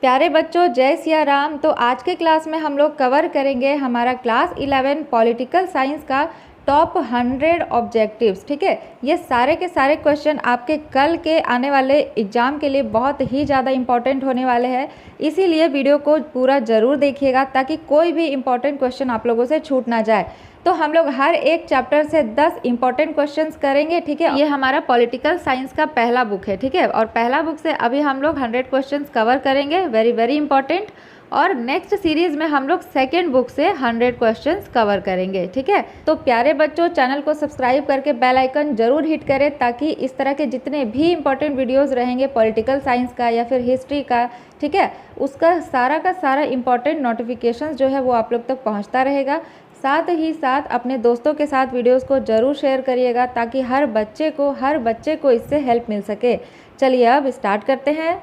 प्यारे बच्चों, जय सिया राम। तो आज के क्लास में हम लोग कवर करेंगे हमारा क्लास 11 पॉलिटिकल साइंस का टॉप 100 ऑब्जेक्टिव्स। ठीक है, ये सारे के सारे क्वेश्चन आपके कल के आने वाले एग्जाम के लिए बहुत ही ज़्यादा इंपॉर्टेंट होने वाले हैं। इसीलिए वीडियो को पूरा ज़रूर देखिएगा ताकि कोई भी इंपॉर्टेंट क्वेश्चन आप लोगों से छूट ना जाए। तो हम लोग हर एक चैप्टर से 10 इंपॉर्टेंट क्वेश्चंस करेंगे। ठीक है, ये हमारा पॉलिटिकल साइंस का पहला बुक है। ठीक है, और पहला बुक से अभी हम लोग 100 क्वेश्चंस कवर करेंगे, वेरी वेरी इंपॉर्टेंट। और नेक्स्ट सीरीज में हम लोग सेकेंड बुक से 100 क्वेश्चंस कवर करेंगे। ठीक है, तो प्यारे बच्चों, चैनल को सब्सक्राइब करके बेल आइकन जरूर हिट करें ताकि इस तरह के जितने भी इंपॉर्टेंट वीडियोस रहेंगे पॉलिटिकल साइंस का या फिर हिस्ट्री का, ठीक है, उसका सारा इंपॉर्टेंट नोटिफिकेशंस जो है वो आप लोग तक पहुंचता रहेगा। साथ ही साथ अपने दोस्तों के साथ वीडियोस को ज़रूर शेयर करिएगा ताकि हर बच्चे को इससे हेल्प मिल सके। चलिए अब स्टार्ट करते हैं।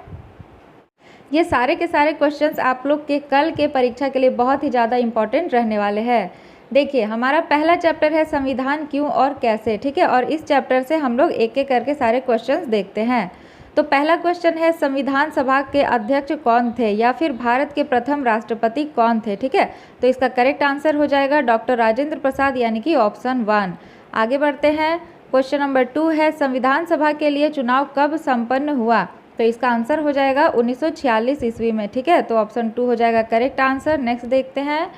ये सारे के सारे क्वेश्चंस आप लोग के कल के परीक्षा के लिए बहुत ही ज़्यादा इंपॉर्टेंट रहने वाले हैं। देखिए, हमारा पहला चैप्टर है संविधान क्यों और कैसे। ठीक है, और इस चैप्टर से हम लोग एक एक करके सारे क्वेश्चंस देखते हैं। तो पहला क्वेश्चन है, संविधान सभा के अध्यक्ष कौन थे या फिर भारत के प्रथम राष्ट्रपति कौन थे। ठीक है, तो इसका करेक्ट आंसर हो जाएगा डॉक्टर राजेंद्र प्रसाद, यानी कि ऑप्शन 1। आगे बढ़ते हैं। क्वेश्चन नंबर 2 है, संविधान सभा के लिए चुनाव कब संपन्न हुआ। तो इसका आंसर हो जाएगा 1946 ईस्वी में। ठीक है, तो ऑप्शन 2 हो जाएगा करेक्ट आंसर। नेक्स्ट देखते हैं।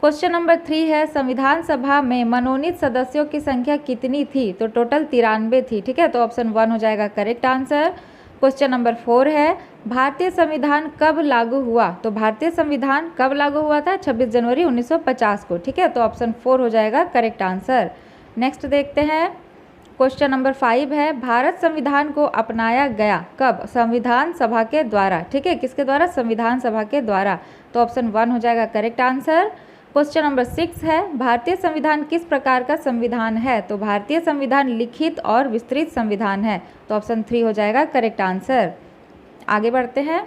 क्वेश्चन नंबर 3 है, संविधान सभा में मनोनीत सदस्यों की संख्या कितनी थी। तो टोटल 93 थी। ठीक है, तो ऑप्शन 1 हो जाएगा करेक्ट आंसर। क्वेश्चन नंबर 4 है, भारतीय संविधान कब लागू हुआ। तो भारतीय संविधान कब लागू हुआ था, 26 जनवरी 1950 को। ठीक है, तो ऑप्शन 4 हो जाएगा करेक्ट आंसर। नेक्स्ट देखते हैं। क्वेश्चन नंबर 5 है, भारत संविधान को अपनाया गया कब। संविधान सभा के द्वारा। ठीक है, किसके द्वारा, संविधान सभा के द्वारा। तो ऑप्शन 1 हो जाएगा करेक्ट आंसर। क्वेश्चन नंबर 6 है, भारतीय संविधान किस प्रकार का संविधान है। तो भारतीय संविधान लिखित और विस्तृत संविधान है। तो ऑप्शन 3 हो जाएगा करेक्ट आंसर। आगे बढ़ते हैं।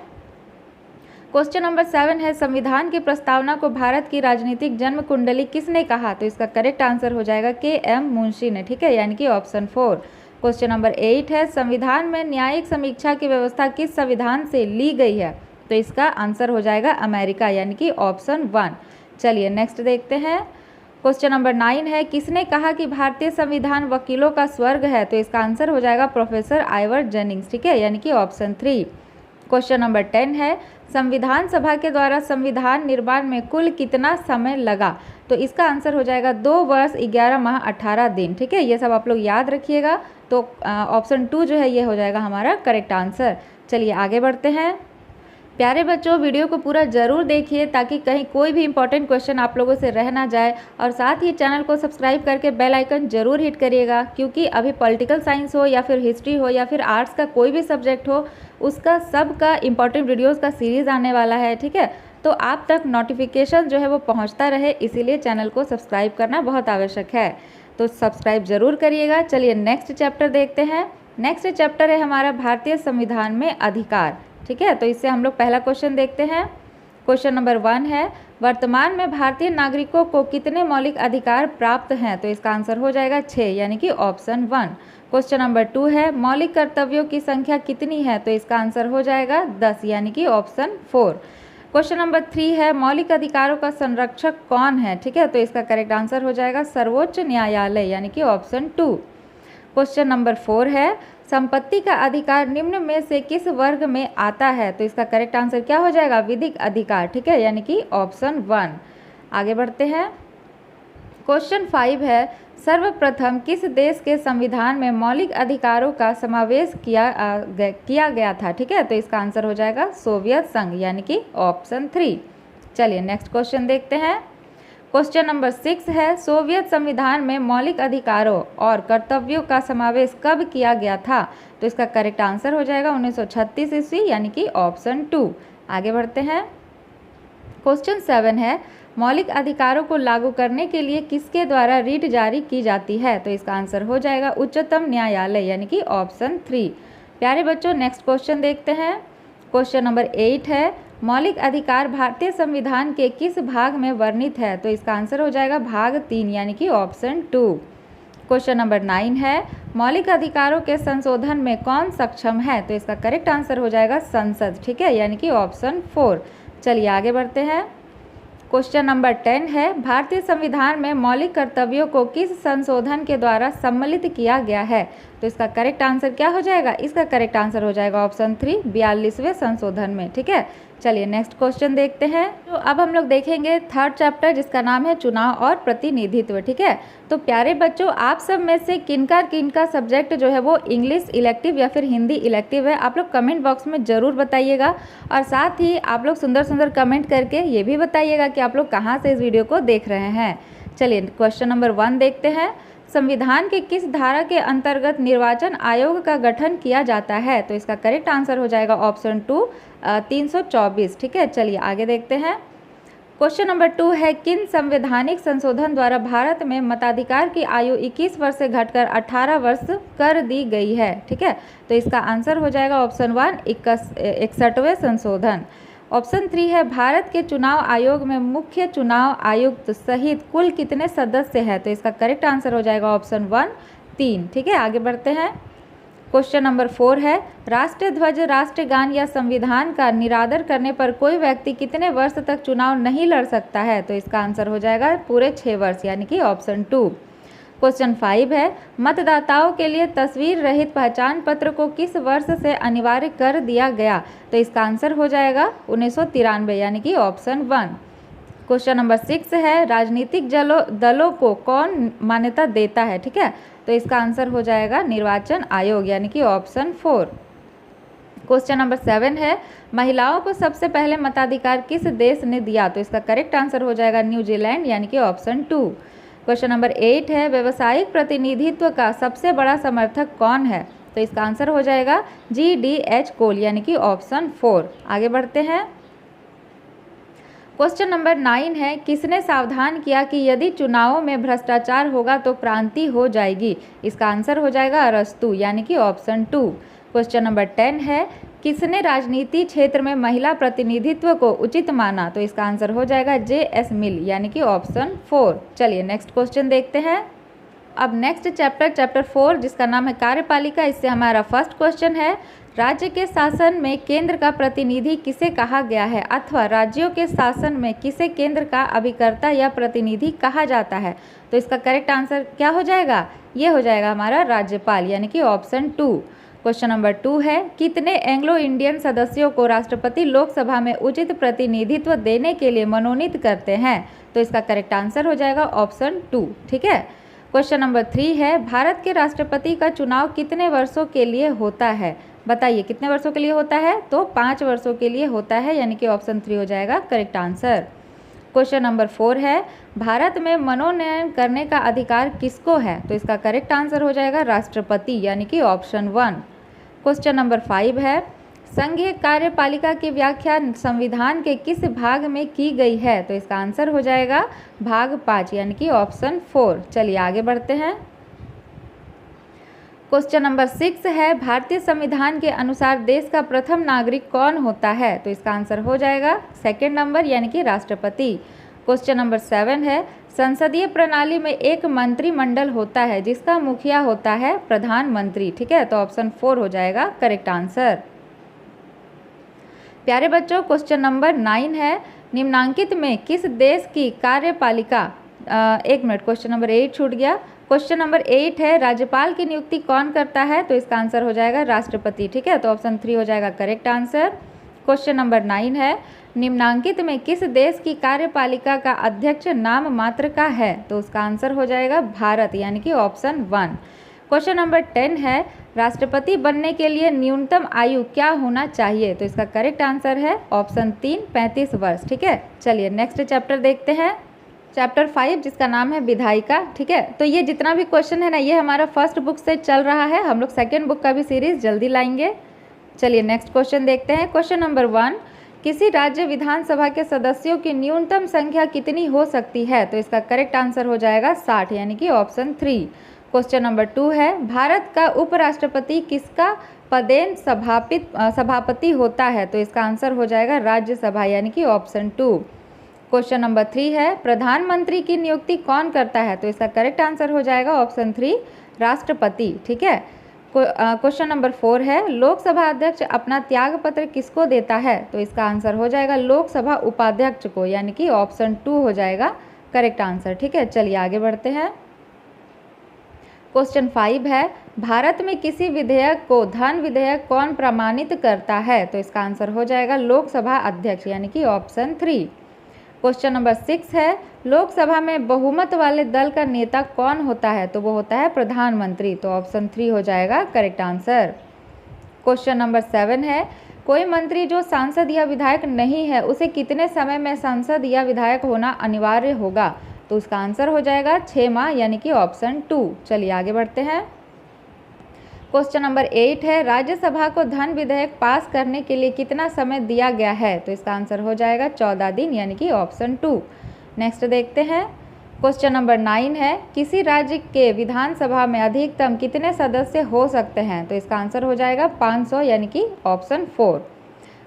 क्वेश्चन नंबर 7 है, संविधान की प्रस्तावना को भारत की राजनीतिक जन्म कुंडली किसने कहा। तो इसका करेक्ट आंसर हो जाएगा के.एम. मुंशी ने। ठीक है, यानी कि ऑप्शन 4। क्वेश्चन नंबर 8 है, संविधान में न्यायिक समीक्षा की व्यवस्था किस संविधान से ली गई है। तो इसका आंसर हो जाएगा अमेरिका, यानी कि ऑप्शन 1। चलिए नेक्स्ट देखते हैं। क्वेश्चन नंबर 9 है, किसने कहा कि भारतीय संविधान वकीलों का स्वर्ग है। तो इसका आंसर हो जाएगा प्रोफेसर आइवर जेनिंग्स। ठीक है, यानी कि ऑप्शन 3। क्वेश्चन नंबर 10 है, संविधान सभा के द्वारा संविधान निर्माण में कुल कितना समय लगा। तो इसका आंसर हो जाएगा 2 वर्ष 11 माह 18 दिन। ठीक है, ये सब आप लोग याद रखिएगा। तो ऑप्शन 2 जो है ये हो जाएगा हमारा करेक्ट आंसर। चलिए आगे बढ़ते हैं। प्यारे बच्चों, वीडियो को पूरा ज़रूर देखिए ताकि कहीं कोई भी इंपॉर्टेंट क्वेश्चन आप लोगों से रह ना जाए। और साथ ही चैनल को सब्सक्राइब करके बेल आइकन जरूर हिट करिएगा, क्योंकि अभी पॉलिटिकल साइंस हो या फिर हिस्ट्री हो या फिर आर्ट्स का कोई भी सब्जेक्ट हो, उसका सबका इंपॉर्टेंट वीडियोज़ का सीरीज़ आने वाला है। ठीक है, तो आप तक नोटिफिकेशन जो है वो पहुँचता रहे, इसीलिए चैनल को सब्सक्राइब करना बहुत आवश्यक है। तो सब्सक्राइब जरूर करिएगा। चलिए नेक्स्ट चैप्टर देखते हैं। नेक्स्ट चैप्टर है हमारा भारतीय संविधान में अधिकार। ठीक है, तो इससे हम लोग पहला क्वेश्चन देखते हैं। क्वेश्चन नंबर 1 है, वर्तमान में भारतीय नागरिकों को कितने मौलिक अधिकार प्राप्त हैं। तो इसका आंसर हो जाएगा 6, यानी कि ऑप्शन 1। क्वेश्चन नंबर 2 है, मौलिक कर्तव्यों की संख्या कितनी है। तो इसका आंसर हो जाएगा 10, यानी कि ऑप्शन 4। क्वेश्चन नंबर 3 है, मौलिक अधिकारों का संरक्षक कौन है। ठीक है, तो इसका करेक्ट आंसर हो जाएगा सर्वोच्च न्यायालय, यानी कि ऑप्शन 2। क्वेश्चन नंबर 4 है, संपत्ति का अधिकार निम्न में से किस वर्ग में आता है। तो इसका करेक्ट आंसर क्या हो जाएगा, विधिक अधिकार। ठीक है, यानी कि ऑप्शन 1। आगे बढ़ते हैं। क्वेश्चन 5 है, सर्वप्रथम किस देश के संविधान में मौलिक अधिकारों का समावेश किया गया था। ठीक है, तो इसका आंसर हो जाएगा सोवियत संघ, यानी कि ऑप्शन 3। चलिए नेक्स्ट क्वेश्चन देखते हैं। क्वेश्चन नंबर 6 है, सोवियत संविधान में मौलिक अधिकारों और कर्तव्यों का समावेश कब किया गया था। तो इसका करेक्ट आंसर हो जाएगा 1936 ईस्वी, यानी कि ऑप्शन 2। आगे बढ़ते हैं। क्वेश्चन 7 है, मौलिक अधिकारों को लागू करने के लिए किसके द्वारा रीट जारी की जाती है। तो इसका आंसर हो जाएगा उच्चतम न्यायालय, यानी कि ऑप्शन 3। प्यारे बच्चों, नेक्स्ट क्वेश्चन देखते हैं। क्वेश्चन नंबर 8 है, मौलिक अधिकार भारतीय संविधान के किस भाग में वर्णित है। तो इसका आंसर हो जाएगा भाग 3, यानी कि ऑप्शन 2। क्वेश्चन नंबर 9 है मौलिक अधिकारों के संशोधन में कौन सक्षम है? तो इसका करेक्ट आंसर हो जाएगा संसद, ठीक है, यानी कि ऑप्शन 4। चलिए आगे बढ़ते हैं। क्वेश्चन नंबर 10 है भारतीय संविधान में मौलिक कर्तव्यों को किस संशोधन के द्वारा सम्मिलित किया गया है? तो इसका करेक्ट आंसर क्या हो जाएगा? इसका करेक्ट आंसर हो जाएगा ऑप्शन 3, 42वें संशोधन में, ठीक है। चलिए नेक्स्ट क्वेश्चन देखते हैं। तो अब हम लोग देखेंगे थर्ड चैप्टर जिसका नाम है चुनाव और प्रतिनिधित्व, ठीक है। तो प्यारे बच्चों, आप सब में से किनका सब्जेक्ट जो है वो इंग्लिश इलेक्टिव या फिर हिंदी इलेक्टिव है, आप लोग कमेंट बॉक्स में ज़रूर बताइएगा। और साथ ही आप लोग सुंदर सुंदर कमेंट करके ये भी बताइएगा कि आप लोग कहाँ से इस वीडियो को देख रहे हैं। चलिए क्वेश्चन नंबर 1 देखते हैं। संविधान के किस धारा के अंतर्गत निर्वाचन आयोग का गठन किया जाता है? तो इसका करेक्ट आंसर हो जाएगा ऑप्शन 2, 324, ठीक है। चलिए आगे देखते हैं। क्वेश्चन नंबर 2 है किन संवैधानिक संशोधन द्वारा भारत में मताधिकार की आयु 21 वर्ष से घटकर 18 वर्ष कर दी गई है? ठीक है, तो इसका आंसर हो जाएगा ऑप्शन 1, 61वें संशोधन। ऑप्शन 3 है भारत के चुनाव आयोग में मुख्य चुनाव आयुक्त सहित कुल कितने सदस्य हैं? तो इसका करेक्ट आंसर हो जाएगा ऑप्शन 1, 3, ठीक है। आगे बढ़ते हैं। क्वेश्चन नंबर 4 है राष्ट्रीय ध्वज, राष्ट्रगान या संविधान का निरादर करने पर कोई व्यक्ति कितने वर्ष तक चुनाव नहीं लड़ सकता है? तो इसका आंसर हो जाएगा पूरे 6 वर्ष, यानी कि ऑप्शन 2। क्वेश्चन 5 है मतदाताओं के लिए तस्वीर रहित पहचान पत्र को किस वर्ष से अनिवार्य कर दिया गया? तो इसका आंसर हो जाएगा 1993, यानी कि ऑप्शन 1। क्वेश्चन नंबर 6 है राजनीतिक दलों को कौन मान्यता देता है? ठीक है, तो इसका आंसर हो जाएगा निर्वाचन आयोग, यानी कि ऑप्शन 4। क्वेश्चन नंबर 7 है महिलाओं को सबसे पहले मताधिकार किस देश ने दिया? तो इसका करेक्ट आंसर हो जाएगा न्यूजीलैंड, यानी कि ऑप्शन 2। क्वेश्चन नंबर 8 है व्यावसायिक प्रतिनिधित्व का सबसे बड़ा समर्थक कौन है? तो इसका आंसर हो जाएगा GDH कोल, यानी कि ऑप्शन 4। आगे बढ़ते हैं। क्वेश्चन नंबर 9 है किसने सावधान किया कि यदि चुनावों में भ्रष्टाचार होगा तो क्रांति हो जाएगी? इसका आंसर हो जाएगा अरस्तू, यानी कि ऑप्शन 2। क्वेश्चन नंबर 10 है किसने राजनीति क्षेत्र में महिला प्रतिनिधित्व को उचित माना? तो इसका आंसर हो जाएगा JS मिल, यानी कि ऑप्शन 4। चलिए नेक्स्ट क्वेश्चन देखते हैं। अब नेक्स्ट चैप्टर 4 जिसका नाम है कार्यपालिका, इससे हमारा फर्स्ट क्वेश्चन है राज्य के शासन में केंद्र का प्रतिनिधि किसे कहा गया है? अथवा राज्यों के शासन में किसे केंद्र का अभिकर्ता या प्रतिनिधि कहा जाता है? तो इसका करेक्ट आंसर क्या हो जाएगा? ये हो जाएगा हमारा राज्यपाल, यानी कि ऑप्शन 2। क्वेश्चन नंबर 2 है कितने एंग्लो इंडियन सदस्यों को राष्ट्रपति लोकसभा में उचित प्रतिनिधित्व देने के लिए मनोनीत करते हैं? तो इसका करेक्ट आंसर हो जाएगा ऑप्शन 2, ठीक है। क्वेश्चन नंबर 3 है भारत के राष्ट्रपति का चुनाव कितने वर्षों के लिए होता है? बताइए कितने वर्षों के लिए होता है? तो 5 वर्षों के लिए होता है, यानी कि ऑप्शन 3 हो जाएगा करेक्ट आंसर। क्वेश्चन नंबर 4 है भारत में मनोनयन करने का अधिकार किसको है? तो इसका करेक्ट आंसर हो जाएगा राष्ट्रपति, यानी कि ऑप्शन 1। क्वेश्चन नंबर 5 है संघीय कार्यपालिका की व्याख्या संविधान के किस भाग में की गई है? तो इसका आंसर हो जाएगा भाग 5, यानी कि ऑप्शन 4। चलिए आगे बढ़ते हैं। क्वेश्चन नंबर 6 है भारतीय संविधान के अनुसार देश का प्रथम नागरिक कौन होता है? तो इसका आंसर हो जाएगा सेकंड नंबर, यानी कि राष्ट्रपति। क्वेश्चन नंबर 7 है संसदीय प्रणाली में एक मंत्रिमंडल होता है जिसका मुखिया होता है प्रधानमंत्री, ठीक है, तो ऑप्शन 4 हो जाएगा करेक्ट आंसर। प्यारे बच्चों क्वेश्चन नंबर 9 है निम्नांकित में किस देश की कार्यपालिका एक मिनट, क्वेश्चन नंबर 8 छूट गया। क्वेश्चन नंबर 8 है राज्यपाल की नियुक्ति कौन करता है? तो इसका आंसर हो जाएगा राष्ट्रपति, ठीक है, तो ऑप्शन 3 हो जाएगा करेक्ट आंसर। क्वेश्चन नंबर 9 है निम्नांकित में किस देश की कार्यपालिका का अध्यक्ष नाम मात्र का है? तो उसका आंसर हो जाएगा भारत, यानी कि ऑप्शन 1। क्वेश्चन नंबर 10 है राष्ट्रपति बनने के लिए न्यूनतम आयु क्या होना चाहिए? तो इसका करेक्ट आंसर है ऑप्शन 3, 35 वर्ष, ठीक है। चलिए नेक्स्ट चैप्टर देखते हैं, चैप्टर 5 जिसका नाम है विधायिका, ठीक है। तो ये जितना भी क्वेश्चन है ना, ये हमारा फर्स्ट बुक से चल रहा है, हम लोग सेकेंड बुक का भी सीरीज जल्दी लाएंगे। चलिए नेक्स्ट क्वेश्चन देखते हैं। क्वेश्चन नंबर 1 किसी राज्य विधानसभा के सदस्यों की न्यूनतम संख्या कितनी हो सकती है? तो इसका करेक्ट आंसर हो जाएगा 60, यानी कि ऑप्शन 3। क्वेश्चन नंबर 2 है भारत का उपराष्ट्रपति किसका पदेन सभापति होता है? तो इसका आंसर हो जाएगा राज्यसभा, यानी कि ऑप्शन 2। क्वेश्चन नंबर 3 है प्रधानमंत्री की नियुक्ति कौन करता है, तो इसका करेक्ट आंसर हो जाएगा ऑप्शन 3 राष्ट्रपति। ठीक है। क्वेश्चन नंबर 4 है लोकसभा अध्यक्ष अपना त्याग पत्र किसको देता है, तो इसका आंसर हो जाएगा लोकसभा उपाध्यक्ष को, यानी कि ऑप्शन 2 हो जाएगा करेक्ट आंसर। ठीक है, चलिए आगे बढ़ते हैं। क्वेश्चन 5 है भारत में किसी विधेयक को धन विधेयक कौन प्रमाणित करता है, तो इसका आंसर हो जाएगा लोकसभा अध्यक्ष, यानी कि ऑप्शन 3। क्वेश्चन नंबर 6 है लोकसभा में बहुमत वाले दल का नेता कौन होता है, तो वो होता है प्रधानमंत्री, तो ऑप्शन 3 हो जाएगा करेक्ट आंसर। क्वेश्चन नंबर 7 है कोई मंत्री जो सांसद या विधायक नहीं है उसे कितने समय में सांसद या विधायक होना अनिवार्य होगा, तो उसका आंसर हो जाएगा 6 माह, यानी कि ऑप्शन 2। चलिए आगे बढ़ते हैं। क्वेश्चन नंबर 8 है राज्यसभा को धन विधेयक पास करने के लिए कितना समय दिया गया है, तो इसका आंसर हो जाएगा 14 दिन, यानी कि ऑप्शन 2। नेक्स्ट देखते हैं। क्वेश्चन नंबर 9 है किसी राज्य के विधानसभा में अधिकतम कितने सदस्य हो सकते हैं, तो इसका आंसर हो जाएगा 500, यानी कि ऑप्शन 4।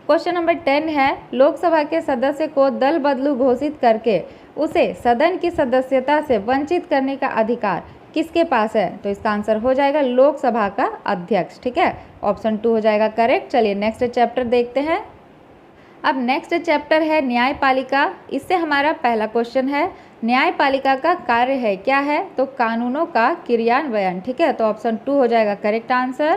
क्वेश्चन नंबर 10 है लोकसभा के सदस्य को दल बदलू घोषित करके उसे सदन की सदस्यता से वंचित करने का अधिकार किसके पास है, तो इसका आंसर हो जाएगा लोकसभा का अध्यक्ष। ठीक है, ऑप्शन 2 हो जाएगा करेक्ट। चलिए नेक्स्ट चैप्टर देखते हैं। अब नेक्स्ट चैप्टर है न्यायपालिका। इससे हमारा पहला क्वेश्चन है न्यायपालिका का कार्य है क्या है, तो कानूनों का क्रियान्वयन। ठीक है, तो ऑप्शन 2 हो जाएगा करेक्ट आंसर।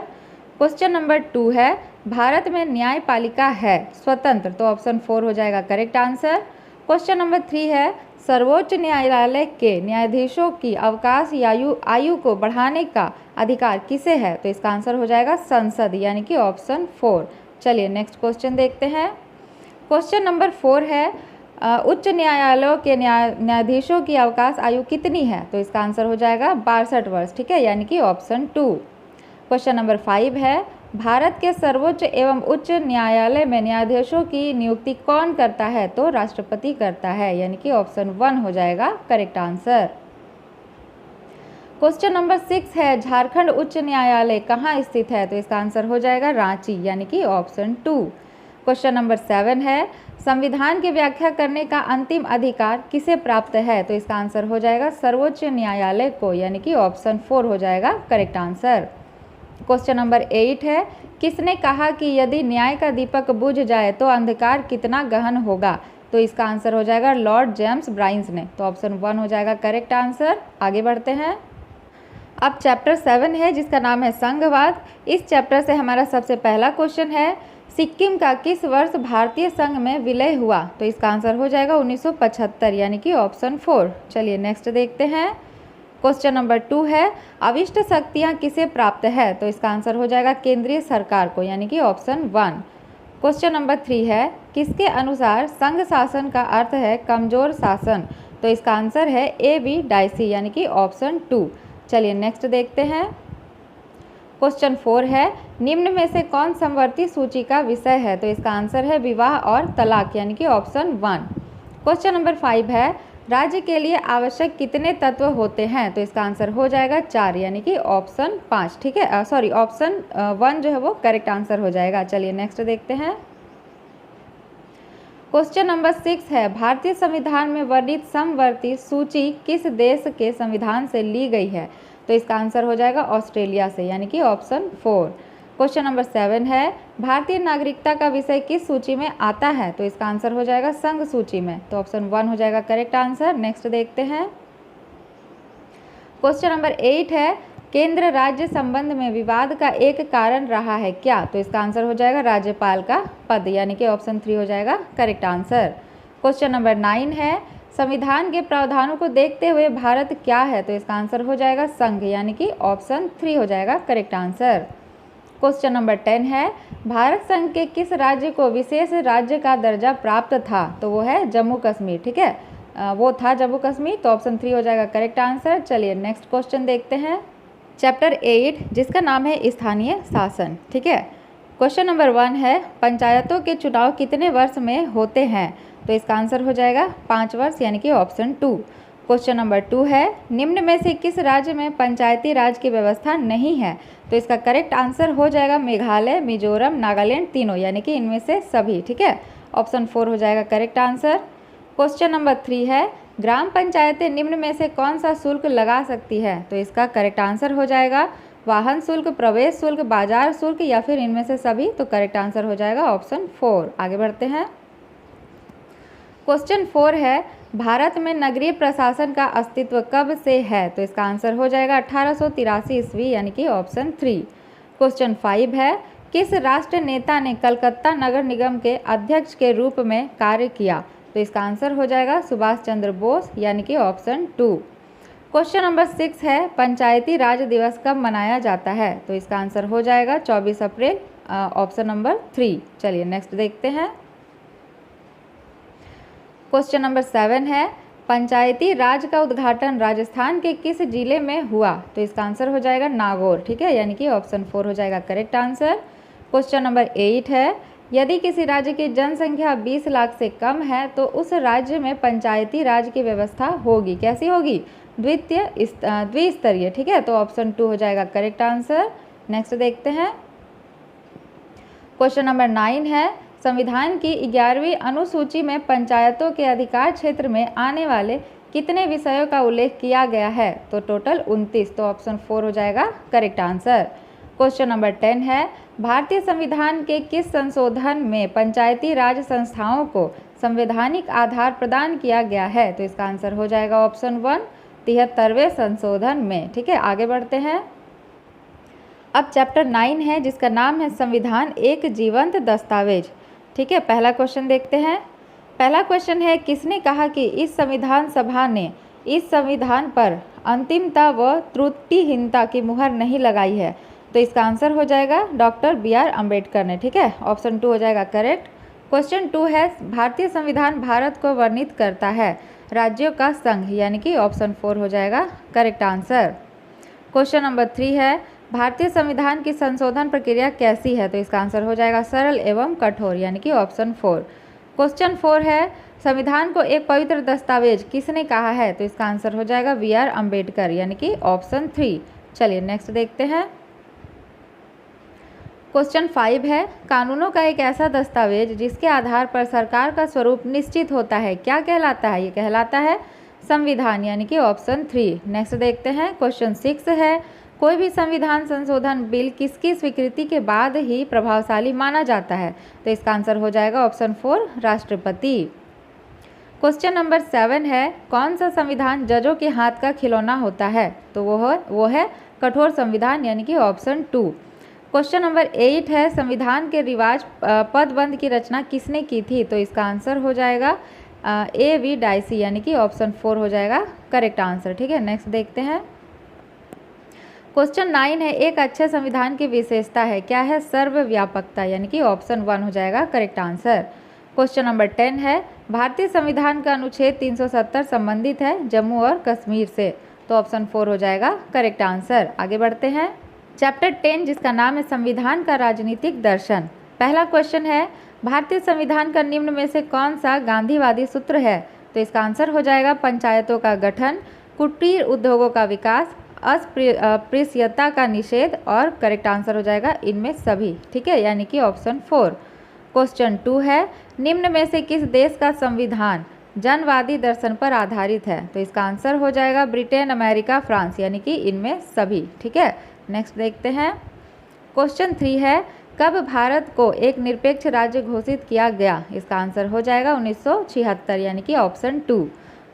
क्वेश्चन नंबर 2 है भारत में न्यायपालिका है स्वतंत्र, तो ऑप्शन 4 हो जाएगा करेक्ट आंसर। क्वेश्चन नंबर 3 है सर्वोच्च न्यायालय के न्यायाधीशों की अवकाश आयु को बढ़ाने का अधिकार किसे है, तो इसका आंसर हो जाएगा संसद, यानी कि ऑप्शन 4। चलिए नेक्स्ट क्वेश्चन देखते हैं। क्वेश्चन नंबर 4 है उच्च न्यायालयों के न्यायाधीशों की अवकाश आयु कितनी है, तो इसका आंसर हो जाएगा 62 वर्ष। ठीक है, यानी कि ऑप्शन 2। क्वेश्चन नंबर 5 है भारत के सर्वोच्च एवं उच्च न्यायालय में न्यायाधीशों की नियुक्ति कौन करता है, तो राष्ट्रपति करता है, यानी कि ऑप्शन 1 हो जाएगा करेक्ट आंसर। क्वेश्चन नंबर 6 है झारखंड उच्च न्यायालय कहाँ स्थित है, तो इसका आंसर हो जाएगा रांची, यानी कि ऑप्शन 2। क्वेश्चन नंबर 7 है संविधान की व्याख्या करने का अंतिम अधिकार किसे प्राप्त है, तो इसका आंसर हो जाएगा सर्वोच्च न्यायालय को, यानी कि ऑप्शन 4 हो जाएगा करेक्ट आंसर। क्वेश्चन नंबर 8 है किसने कहा कि यदि न्याय का दीपक बुझ जाए तो अंधकार कितना गहन होगा, तो इसका आंसर हो जाएगा लॉर्ड जेम्स ब्राइंस ने, तो ऑप्शन 1 हो जाएगा करेक्ट आंसर। आगे बढ़ते हैं। अब चैप्टर 7 है जिसका नाम है संघवाद। इस चैप्टर से हमारा सबसे पहला क्वेश्चन है सिक्किम का किस वर्ष भारतीय संघ में विलय हुआ, तो इसका आंसर हो जाएगा 1975, यानी कि ऑप्शन 4। चलिए नेक्स्ट देखते हैं। क्वेश्चन नंबर 2 है अविष्ट शक्तियाँ किसे प्राप्त है, तो इसका आंसर हो जाएगा केंद्रीय सरकार को, यानी कि ऑप्शन 1। क्वेश्चन नंबर 3 है किसके अनुसार संघ शासन का अर्थ है कमजोर शासन, तो इसका आंसर है A.V. डाइसी, यानी कि ऑप्शन 2। चलिए नेक्स्ट देखते हैं। क्वेश्चन 4 है निम्न में से कौन समवर्ती सूची का विषय है, तो इसका आंसर है विवाह और तलाक, यानी कि ऑप्शन 1। क्वेश्चन नंबर 5 है राज्य के लिए आवश्यक कितने तत्व होते हैं, तो इसका आंसर हो जाएगा 4, यानी कि ऑप्शन 5। ठीक है, सॉरी ऑप्शन 1 जो है वो करेक्ट आंसर हो जाएगा। चलिए नेक्स्ट देखते हैं। क्वेश्चन नंबर 6 है भारतीय संविधान में वर्णित समवर्ती सूची किस देश के संविधान से ली गई है, तो इसका आंसर हो जाएगा ऑस्ट्रेलिया से, यानी कि ऑप्शन 4। क्वेश्चन नंबर 7 है भारतीय नागरिकता का विषय किस सूची में आता है, तो इसका आंसर हो जाएगा संघ सूची में, तो ऑप्शन 1 हो जाएगा करेक्ट आंसर। नेक्स्ट देखते हैं। क्वेश्चन नंबर 8 है केंद्र राज्य संबंध में विवाद का एक कारण रहा है क्या, तो इसका आंसर हो जाएगा राज्यपाल का पद, यानी कि ऑप्शन 3 हो जाएगा करेक्ट आंसर। क्वेश्चन नंबर 9 है संविधान के प्रावधानों को देखते हुए भारत क्या है, तो इसका आंसर हो जाएगा संघ, यानी कि ऑप्शन 3 हो जाएगा करेक्ट आंसर। क्वेश्चन नंबर 10 है भारत संघ के किस राज्य को विशेष राज्य का दर्जा प्राप्त था, तो वो है जम्मू कश्मीर। ठीक है, वो था जम्मू कश्मीर, तो ऑप्शन 3 हो जाएगा करेक्ट आंसर। चलिए नेक्स्ट क्वेश्चन देखते हैं। चैप्टर 8 जिसका नाम है स्थानीय शासन। ठीक है, क्वेश्चन नंबर 1 है पंचायतों के चुनाव कितने वर्ष में होते हैं, तो इसका आंसर हो जाएगा 5 वर्ष, यानी कि ऑप्शन 2। क्वेश्चन नंबर 2 है निम्न में से किस राज्य में पंचायती राज की व्यवस्था नहीं है, तो इसका करेक्ट आंसर हो जाएगा मेघालय, मिजोरम, नागालैंड, तीनों, यानी कि इनमें से सभी। ठीक है, ऑप्शन 4 हो जाएगा करेक्ट आंसर। क्वेश्चन नंबर 3 है, ग्राम पंचायतें निम्न में से कौन सा शुल्क लगा सकती है? तो इसका करेक्ट आंसर हो जाएगा वाहन शुल्क, प्रवेश शुल्क, बाजार शुल्क या फिर इनमें से सभी। तो करेक्ट आंसर हो जाएगा ऑप्शन 4। आगे बढ़ते हैं। क्वेश्चन 4 है, भारत में नगरीय प्रशासन का अस्तित्व कब से है? तो इसका आंसर हो जाएगा 1883 ईस्वी यानी कि ऑप्शन 3। क्वेश्चन 5 है, किस राष्ट्र नेता ने कलकत्ता नगर निगम के अध्यक्ष के रूप में कार्य किया? तो इसका आंसर हो जाएगा सुभाष चंद्र बोस यानी कि ऑप्शन 2। क्वेश्चन नंबर 6 है, पंचायती राज दिवस कब मनाया जाता है? तो इसका आंसर हो जाएगा 24 अप्रैल, ऑप्शन नंबर 3। चलिए नेक्स्ट देखते हैं। क्वेश्चन नंबर 7 है, पंचायती राज का उद्घाटन राजस्थान के किस जिले में हुआ? तो इसका आंसर हो जाएगा नागौर, ठीक है, यानी कि ऑप्शन 4 हो जाएगा करेक्ट आंसर। क्वेश्चन नंबर 8 है, यदि किसी राज्य की जनसंख्या 20 लाख से कम है तो उस राज्य में पंचायती राज की व्यवस्था होगी, कैसी होगी? द्विस्तरीय, ठीक है, तो ऑप्शन 2 हो जाएगा करेक्ट आंसर। नेक्स्ट देखते हैं। क्वेश्चन नंबर 9 है, संविधान की 11वीं अनुसूची में पंचायतों के अधिकार क्षेत्र में आने वाले कितने विषयों का उल्लेख किया गया है? तो टोटल 29, तो ऑप्शन 4 हो जाएगा करेक्ट आंसर। क्वेश्चन नंबर 10 है, भारतीय संविधान के किस संशोधन में पंचायती राज संस्थाओं को संवैधानिक आधार प्रदान किया गया है? तो इसका आंसर हो जाएगा ऑप्शन 1, 73वें संशोधन में, ठीक है। आगे बढ़ते हैं। अब चैप्टर 9 है जिसका नाम है संविधान एक जीवंत दस्तावेज, ठीक है। पहला क्वेश्चन देखते हैं। पहला क्वेश्चन है, किसने कहा कि इस संविधान सभा ने इस संविधान पर अंतिमता व त्रुटिहीनता की मुहर नहीं लगाई है? तो इसका आंसर हो जाएगा डॉक्टर BR अम्बेडकर ने, ठीक है, ऑप्शन 2 हो जाएगा करेक्ट। क्वेश्चन 2 है, भारतीय संविधान भारत को वर्णित करता है राज्यों का संघ, यानी कि ऑप्शन 4 हो जाएगा करेक्ट आंसर। क्वेश्चन नंबर 3 है, भारतीय संविधान की संशोधन प्रक्रिया कैसी है? तो इसका आंसर हो जाएगा सरल एवं कठोर, यानी कि ऑप्शन 4। क्वेश्चन 4 है, संविधान को एक पवित्र दस्तावेज किसने कहा है? तो इसका आंसर हो जाएगा BR अम्बेडकर, यानी कि ऑप्शन 3। चलिए नेक्स्ट देखते हैं। क्वेश्चन 5 है, कानूनों का एक ऐसा दस्तावेज जिसके आधार पर सरकार का स्वरूप निश्चित होता है, क्या कहलाता है? ये कहलाता है संविधान, यानी कि ऑप्शन 3। नेक्स्ट देखते हैं। क्वेश्चन 6 है, कोई भी संविधान संशोधन बिल किसकी स्वीकृति के बाद ही प्रभावशाली माना जाता है? तो इसका आंसर हो जाएगा ऑप्शन 4, राष्ट्रपति। क्वेश्चन नंबर 7 है, कौन सा संविधान जजों के हाथ का खिलौना होता है? तो वो है कठोर संविधान, यानी कि ऑप्शन 2। क्वेश्चन नंबर 8 है, संविधान के रिवाज पदबंध की रचना किसने की थी? तो इसका आंसर हो जाएगा A.V. डाइसी, यानी कि ऑप्शन 4 हो जाएगा करेक्ट आंसर, ठीक है। नेक्स्ट देखते हैं। क्वेश्चन 9 है, एक अच्छे संविधान की विशेषता है, क्या है? सर्वव्यापकता, यानी कि ऑप्शन 1 हो जाएगा करेक्ट आंसर। क्वेश्चन नंबर 10 है, भारतीय संविधान का अनुच्छेद 370 संबंधित है जम्मू और कश्मीर से, तो ऑप्शन 4 हो जाएगा करेक्ट आंसर। आगे बढ़ते हैं। चैप्टर 10 जिसका नाम है संविधान का राजनीतिक दर्शन। पहला क्वेश्चन है, भारतीय संविधान का निम्न में से कौन सा गांधीवादी सूत्र है? तो इसका आंसर हो जाएगा पंचायतों का गठन, कुटीर उद्योगों का विकास, अस्पृश्यता का निषेध, और करेक्ट आंसर हो जाएगा इनमें सभी, ठीक है, यानी कि ऑप्शन 4। क्वेश्चन 2 है, निम्न में से किस देश का संविधान जनवादी दर्शन पर आधारित है? तो इसका आंसर हो जाएगा ब्रिटेन, अमेरिका, फ्रांस, यानी कि इनमें सभी, ठीक है। नेक्स्ट देखते हैं। क्वेश्चन 3 है, कब भारत को एक निरपेक्ष राज्य घोषित किया गया? इसका आंसर हो जाएगा 1976, यानी कि ऑप्शन 2।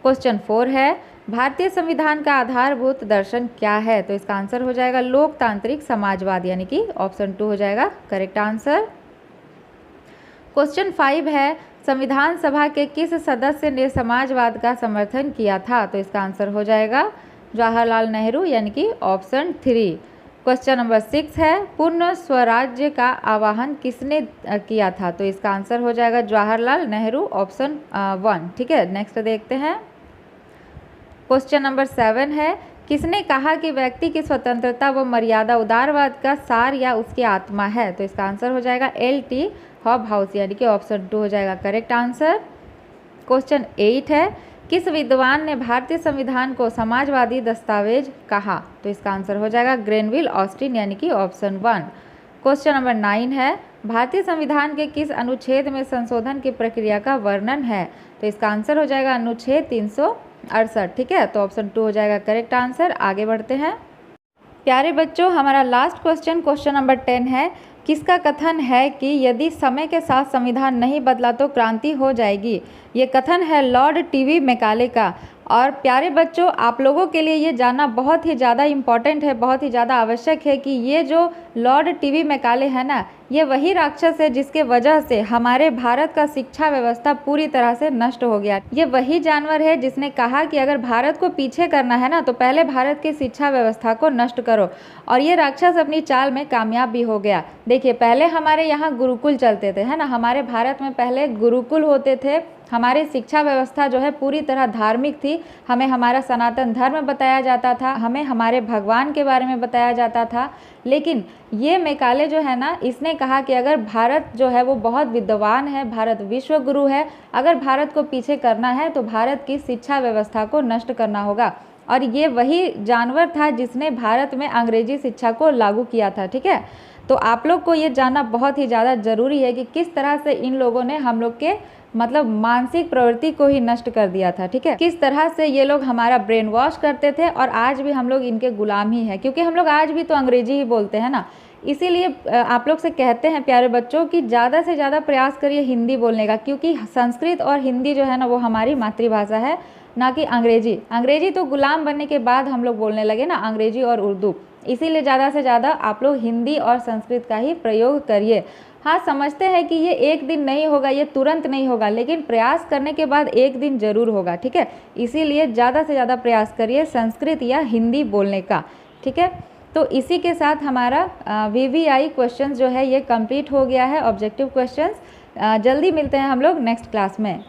क्वेश्चन 4 है, भारतीय संविधान का आधारभूत दर्शन क्या है? तो इसका आंसर हो जाएगा लोकतांत्रिक समाजवाद, यानी कि ऑप्शन 2 हो जाएगा करेक्ट आंसर। क्वेश्चन 5 है, संविधान सभा के किस सदस्य ने समाजवाद का समर्थन किया था? तो इसका आंसर हो जाएगा जवाहरलाल नेहरू, यानी कि ऑप्शन 3। क्वेश्चन नंबर 6 है, पूर्ण स्वराज्य का आह्वान किसने किया था? तो इसका आंसर हो जाएगा जवाहरलाल नेहरू, ऑप्शन 1, ठीक है। नेक्स्ट देखते हैं। क्वेश्चन नंबर 7 है, किसने कहा कि व्यक्ति की स्वतंत्रता व मर्यादा उदारवाद का सार या उसकी आत्मा है? तो इसका आंसर हो जाएगा L.T. हॉबहाउस, यानी कि ऑप्शन 2 हो जाएगा करेक्ट आंसर। क्वेश्चन 8 है, किस विद्वान ने भारतीय संविधान को समाजवादी दस्तावेज कहा? तो इसका आंसर हो जाएगा ग्रेनविल ऑस्टिन, यानी कि ऑप्शन 1। क्वेश्चन नंबर 9 है, भारतीय संविधान के किस अनुच्छेद में संशोधन की प्रक्रिया का वर्णन है? तो इसका आंसर हो जाएगा अनुच्छेद 368, ठीक है। तो ऑप्शन 2 हो जाएगा करेक्ट आंसर। आगे बढ़ते हैं प्यारे बच्चों, हमारा लास्ट क्वेश्चन नंबर 10 है, किसका कथन है कि यदि समय के साथ संविधान नहीं बदला तो क्रांति हो जाएगी? ये कथन है लॉर्ड टीवी मैकाले का। और प्यारे बच्चों, आप लोगों के लिए ये जानना बहुत ही ज़्यादा इम्पॉर्टेंट है, बहुत ही ज़्यादा आवश्यक है कि ये जो लॉर्ड टीवी मैकाले है ना, ये वही राक्षस है जिसके वजह से हमारे भारत का शिक्षा व्यवस्था पूरी तरह से नष्ट हो गया। ये वही जानवर है जिसने कहा कि अगर भारत को पीछे करना है ना तो पहले भारत की शिक्षा व्यवस्था को नष्ट करो, और ये राक्षस अपनी चाल में कामयाब भी हो गया। देखिए, पहले हमारे यहाँ गुरुकुल चलते थे, है ना, हमारे भारत में पहले गुरुकुल होते थे। हमारी शिक्षा व्यवस्था जो है पूरी तरह धार्मिक थी, हमें हमारा सनातन धर्म बताया जाता था, हमें हमारे भगवान के बारे में बताया जाता था। लेकिन ये मैकाले जो है ना, इसने कहा कि अगर भारत जो है वो बहुत विद्वान है, भारत विश्व गुरु है, अगर भारत को पीछे करना है तो भारत की शिक्षा व्यवस्था को नष्ट करना होगा। और ये वही जानवर था जिसने भारत में अंग्रेजी शिक्षा को लागू किया था, ठीक है। तो आप लोग को ये जानना बहुत ही ज़्यादा ज़रूरी है कि किस तरह से इन लोगों ने हम लोग के मतलब मानसिक प्रवृत्ति को ही नष्ट कर दिया था, ठीक है। किस तरह से ये लोग हमारा ब्रेन वॉश करते थे, और आज भी हम लोग इनके गुलाम ही हैं, क्योंकि हम लोग आज भी तो अंग्रेजी ही बोलते हैं ना। इसीलिए आप लोग से कहते हैं प्यारे बच्चों कि ज़्यादा से ज़्यादा प्रयास करिए हिंदी बोलने का, क्योंकि संस्कृत और हिंदी जो है ना वो हमारी मातृभाषा है, ना कि अंग्रेजी। अंग्रेजी तो गुलाम बनने के बाद हम लोग बोलने लगे ना, अंग्रेजी और उर्दू। इसीलिए ज़्यादा से ज़्यादा आप लोग हिंदी और संस्कृत का ही प्रयोग करिए। हाँ, समझते हैं कि ये एक दिन नहीं होगा, ये तुरंत नहीं होगा, लेकिन प्रयास करने के बाद एक दिन ज़रूर होगा, ठीक है। इसीलिए ज़्यादा से ज़्यादा प्रयास करिए संस्कृत या हिंदी बोलने का, ठीक है। तो इसी के साथ हमारा VVI क्वेश्चन जो है ये कंप्लीट हो गया है, ऑब्जेक्टिव क्वेश्चंस। जल्दी मिलते हैं हम लोग नेक्स्ट क्लास में।